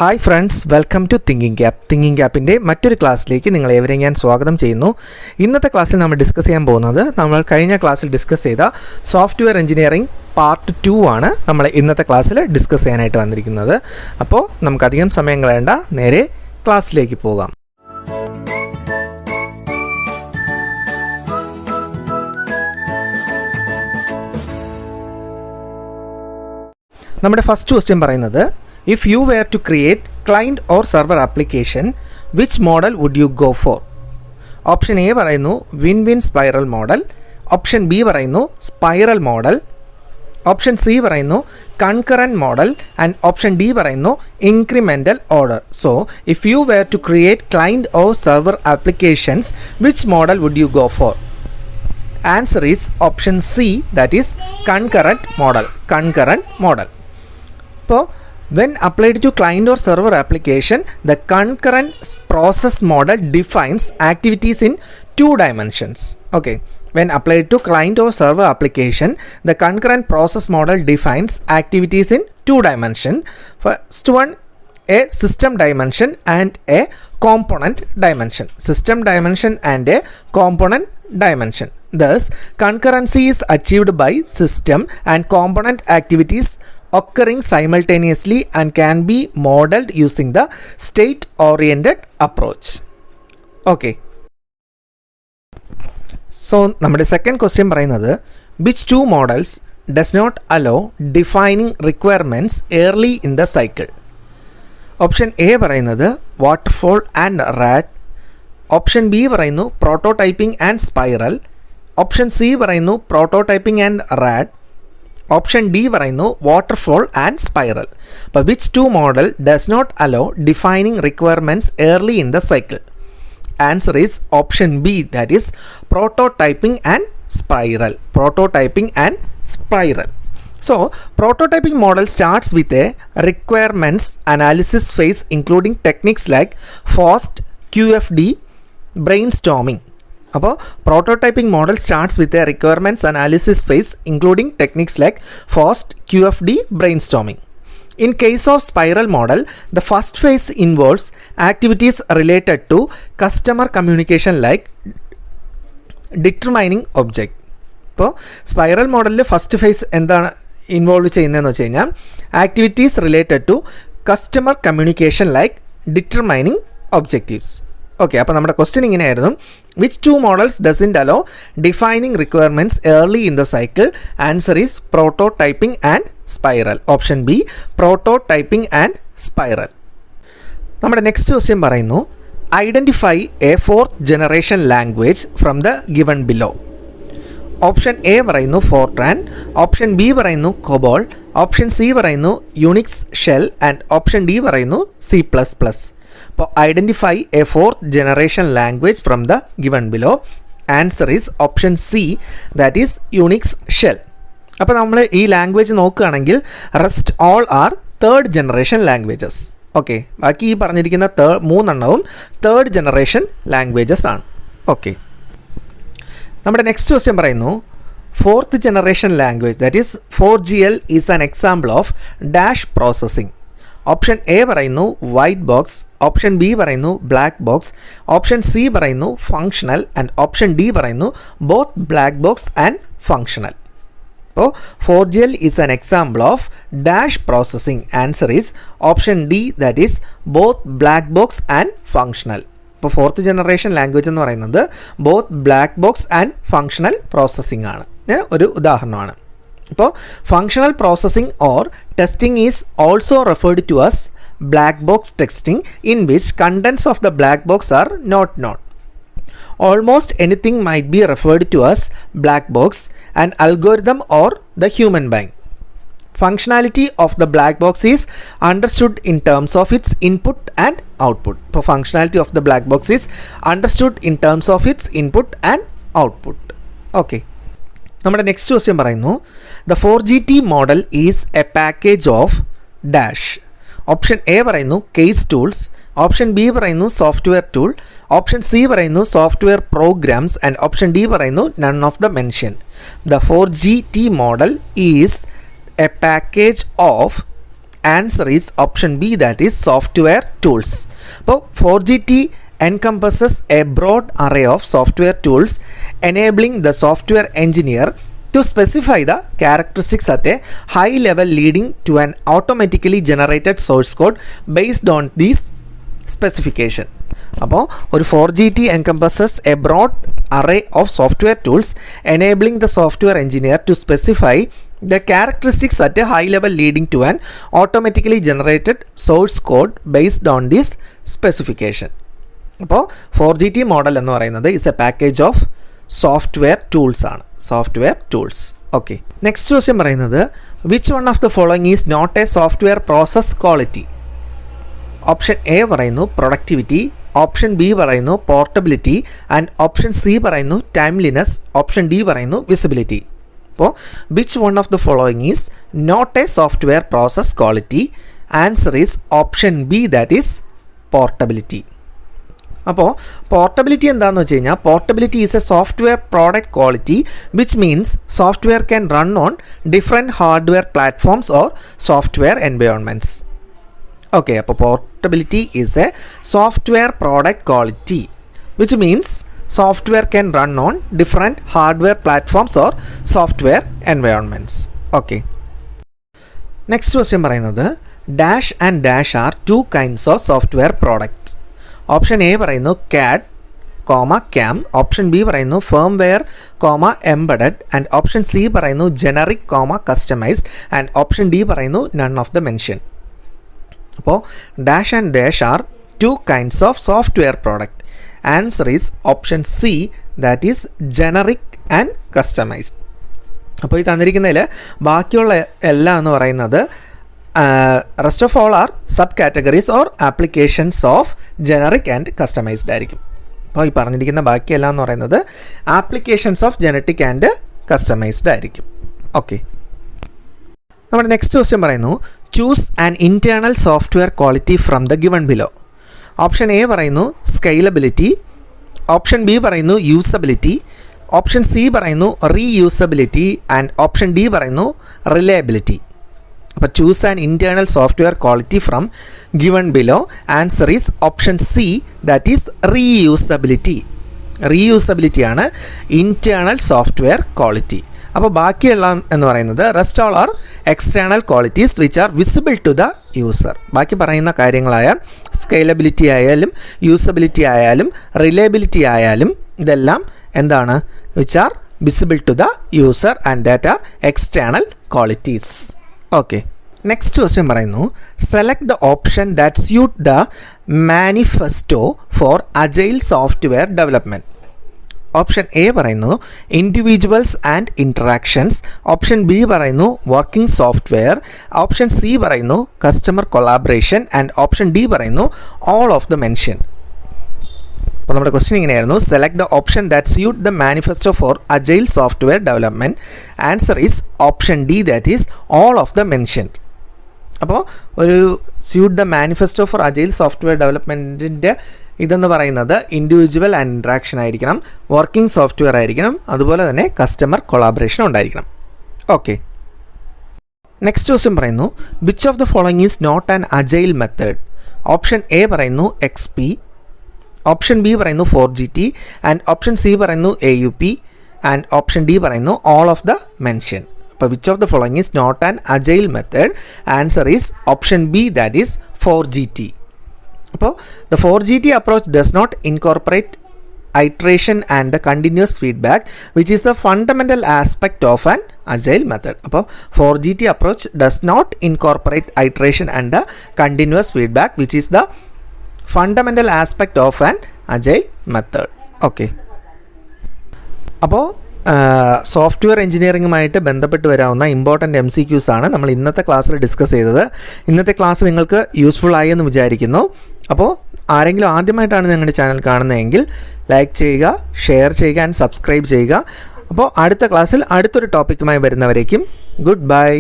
Hi friends, welcome to thinking gap. Thinking ഗ്യാപ്പിൻ്റെ മറ്റൊരു ക്ലാസ്സിലേക്ക് നിങ്ങളേവരെയും ഞാൻ സ്വാഗതം ചെയ്യുന്നു. ഇന്നത്തെ ക്ലാസ്സിൽ നമ്മൾ ഡിസ്കസ് ചെയ്യാൻ പോകുന്നത് നമ്മൾ കഴിഞ്ഞ ക്ലാസ്സിൽ ഡിസ്കസ് ചെയ്ത സോഫ്റ്റ്വെയർ എഞ്ചിനീയറിംഗ് പാർട്ട് 2 ആണ് നമ്മൾ ഇന്നത്തെ ക്ലാസ്സിൽ ഡിസ്കസ് ചെയ്യാനായിട്ട് വന്നിരിക്കുന്നത്. അപ്പോൾ നമുക്കധികം സമയം കളയേണ്ട, നേരെ ക്ലാസ്സിലേക്ക് പോകാം. നമ്മുടെ ഫസ്റ്റ് ക്വസ്റ്റ്യൻ പറയുന്നത്, if you were to create client or server application, which model would you go for? Option A പറയുന്നു win spiral model, option B പറയുന്നു സ്പൈറൽ മോഡൽ, ഓപ്ഷൻ സി പറയുന്നു concurrent model and option D പറയുന്നു incremental order. So if you were to create client or server applications, which model would you go for? Answer is option C, that is concurrent model. അപ്പോൾ when applied to client or server application, the concurrent process model defines activities in 2 dimensions. Okay, when applied to client or server application, the concurrent process model defines activities in 2 dimensions. First one, a system dimension and a component dimension. System dimension and a component dimension. Thus, concurrency is achieved by system and component activities occurring simultaneously and can be modeled using the state-oriented approach. Okay. So, നമ്മുടെ second question പറയുന്നത്, which 2 models does not allow defining requirements early in the cycle? Option A പറയുന്നത് waterfall and RAD, option B പറയുന്നു prototyping and spiral, option C പറയുന്നു prototyping and RAD, option D പറയുന്നു waterfall and spiral. അപ്പോൾ which 2 model does not allow defining requirements early in the cycle? Answer is option B, that is prototyping and spiral. So, prototyping model starts with a requirements analysis phase including techniques like FAST, QFD, brainstorming. അപ്പോൾ prototyping model starts with a requirements analysis phase including techniques like fast, QFD, brainstorming. In case of spiral model, the first phase involves activities related to customer communication like determining object. ഇപ്പോൾ spiral മോഡലിൽ first phase എന്താണ് involve ചെയ്യുന്നതെന്ന് വെച്ച് കഴിഞ്ഞാൽ activities related to customer communication like determining objectives. Okay, അപ്പോൾ നമ്മുടെ question ഇങ്ങനെയായിരുന്നു, which 2 models doesn't allow defining requirements early in the cycle? Answer is prototyping and spiral. Option B, prototyping and spiral. നമ്മുടെ next question പറയുന്നു, identify a 4th generation language from the given below. Option A പറയുന്നു Fortran, option B പറയുന്നു COBOL, option C പറയുന്നു Unix shell and option D പറയുന്നു C++. അപ്പോൾ identify a 4th generation language from the given below. Answer is option C, that is Unix shell. അപ്പോൾ നമ്മൾ ഈ language നോക്കുകയാണെങ്കിൽ rest all R 3rd generation languages. Okay, ബാക്കി ഈ പറഞ്ഞിരിക്കുന്ന 3 3rd generation languages ആണ്. ഓക്കെ, നമ്മുടെ നെക്സ്റ്റ് ക്വസ്റ്റ്യൻ പറയുന്നു, 4th generation language that is 4GL is an example of dash processing. Option A പറയുന്നു വൈറ്റ് ബോക്സ്, ഓപ്ഷൻ ബി പറയുന്നു black box, option C പറയുന്നു functional and option D പറയുന്നു both black box and functional. അപ്പോൾ 4GL is an example of dash processing. Answer is option D, that is both black box and functional. ഇപ്പോൾ 4th generation language എന്ന് പറയുന്നത് both black box and functional processing ആണ്. ഒരു ഉദാഹരണമാണ്. ഇപ്പോൾ functional processing or testing is also referred to as black box testing in which contents of the black box R not known. Almost anything might be referred to as black box, an algorithm or the human brain. Functionality of the black box is understood in terms of its input and output. So, functionality of the black box is understood in terms of its input and output. Okay. നമ്മുടെ next question പറയുന്നു, the 4GT model is a package of dash. Option A പറയുന്നു case tools, option B പറയുന്നു software tool, option C പറയുന്നു software programs and option D പറയുന്നു none of the mention. The 4GT model is a package of Answer is option B, that is software tools. അപ്പോൾ 4GT encompasses a broad array of software tools enabling the software engineer to specify the characteristics at a high level, leading to an automatically generated source code based on these specification. അപ്പോൾ ഒരു 4GT encompasses a broad array of software tools enabling the software engineer to specify the characteristics at a high level, leading to an automatically generated source code based on this specification. അപ്പോൾ 4GT model എന്ന് പറയുന്നത് is a package of software tools ആണ്. Software tools. Okay, next question പറയുന്നത് which one of the following is not a software process quality? Option A പറയുന്നു productivity, option B പറയുന്നു portability, and option C പറയുന്നു timeliness, option D പറയുന്നു visibility. അപ്പോൾ which one of the following is not a software process quality? Answer is option B, that is portability. അപ്പോൾ portability എന്താണെന്ന് വെച്ച് കഴിഞ്ഞാൽ portability is a software product quality which means software can run on different hardware platforms or software environments. Okay, അപ്പോൾ portability is a software product quality which means software can run on different hardware platforms or software environments. Okay, next question പറയുന്നത് dash and dash are two kinds of software product. Option A പറയുന്നു CAD, CAM, option B പറയുന്നു firmware, embedded, and option C പറയുന്നു generic, customized, and option D പറയുന്നു none of the mention. അപ്പോൾ dash and dash are two kinds of software product. Answer is option C, that is generic and customized. അപ്പോൾ ഈ തന്നിരിക്കുന്നതിൽ ബാക്കിയുള്ള എല്ലാം എന്ന് പറയുന്നത് rest of all are sub categories or applications of generic and customized ആയിരിക്കും. അപ്പോൾ ഈ പറഞ്ഞിരിക്കുന്ന ബാക്കിയെല്ലാം എന്ന് പറയുന്നത് applications of genetic and customized ആയിരിക്കും. ഓക്കെ, നമ്മുടെ നെക്സ്റ്റ് ക്വസ്റ്റ്യൻ പറയുന്നു choose an internal software quality from the given below. Option A പറയുന്നു സ്കെയിലബിലിറ്റി, ഓപ്ഷൻ ബി പറയുന്നു യൂസബിലിറ്റി, ഓപ്ഷൻ സി പറയുന്നു റീയൂസബിലിറ്റി, ആൻഡ് ഓപ്ഷൻ ഡി പറയുന്നു റിലയബിലിറ്റി. അപ്പോൾ choose an internal software quality from given below. Answer is option C, that is reusability. റീയൂസബിലിറ്റിയാണ് internal software quality. അപ്പോൾ ബാക്കിയെല്ലാം എന്ന് പറയുന്നത് rest all are external qualities which are visible to the user. ബാക്കി പറയുന്ന കാര്യങ്ങളായ സ്കെയിലബിലിറ്റി ആയാലും യൂസബിലിറ്റി ആയാലും റിലയബിലിറ്റി ആയാലും ഇതെല്ലാം എന്താണ്? Which are visible to the user and that are external qualities. Okay, next question പറയുന്നു select the option that suit the manifesto for agile software development. Option A പറയുന്നു individuals and interactions, option B പറയുന്നു working software, option C പറയുന്നു customer collaboration, and option D പറയുന്നു all of the mention. അപ്പോൾ നമ്മുടെ question ഇങ്ങനെയായിരുന്നു select the option that suit the manifesto for agile software development. Answer is option D, that is all of the mentioned. അപ്പോൾ ഒരു suit the manifesto for agile software ഡെവലപ്മെൻറ്റിൻ്റെ ഇതെന്ന് പറയുന്നത് individual and interaction ആയിരിക്കണം, working software ആയിരിക്കണം, അതുപോലെ തന്നെ customer collaboration ഉണ്ടായിരിക്കണം. ഓക്കെ, നെക്സ്റ്റ് ക്വസ്റ്റ്യൻ പറയുന്നു which of the following is not an agile method. Option A പറയുന്നു XP, ഓപ്ഷൻ ബി പറയുന്നു 4GT, ആൻഡ് ഓപ്ഷൻ സി പറയുന്നു AUP, ആൻഡ് ഓപ്ഷൻ ഡി പറയുന്നു ഓൾ ഓഫ് ദ മെൻഷൻ. അപ്പോൾ which of the following is not an agile method? Answer is option B, that is 4GT. അപ്പോൾ the 4GT approach does not incorporate iteration and the continuous feedback, which is the fundamental aspect of an agile method. അപ്പോൾ 4GT approach does not incorporate iteration and the continuous feedback, which is the fundamental aspect of an agile method. Okay. അപ്പോൾ software എഞ്ചിനീയറിംഗുമായിട്ട് ബന്ധപ്പെട്ട് വരാവുന്ന important MCQs ആണ് നമ്മൾ ഇന്നത്തെ ക്ലാസ്സിൽ discuss ചെയ്തത്. ഇന്നത്തെ ക്ലാസ് നിങ്ങൾക്ക് യൂസ്ഫുൾ ആയി എന്ന് വിചാരിക്കുന്നു. അപ്പോൾ ആരെങ്കിലും ആദ്യമായിട്ടാണ് ഞങ്ങളുടെ ചാനൽ കാണുന്നതെങ്കിൽ ലൈക്ക് ചെയ്യുക, ഷെയർ ചെയ്യുക ആൻഡ് സബ്സ്ക്രൈബ് ചെയ്യുക. അപ്പോൾ അടുത്ത ക്ലാസ്സിൽ അടുത്തൊരു ടോപ്പിക്കുമായി വരുന്നവരേക്കും ഗുഡ് ബൈ.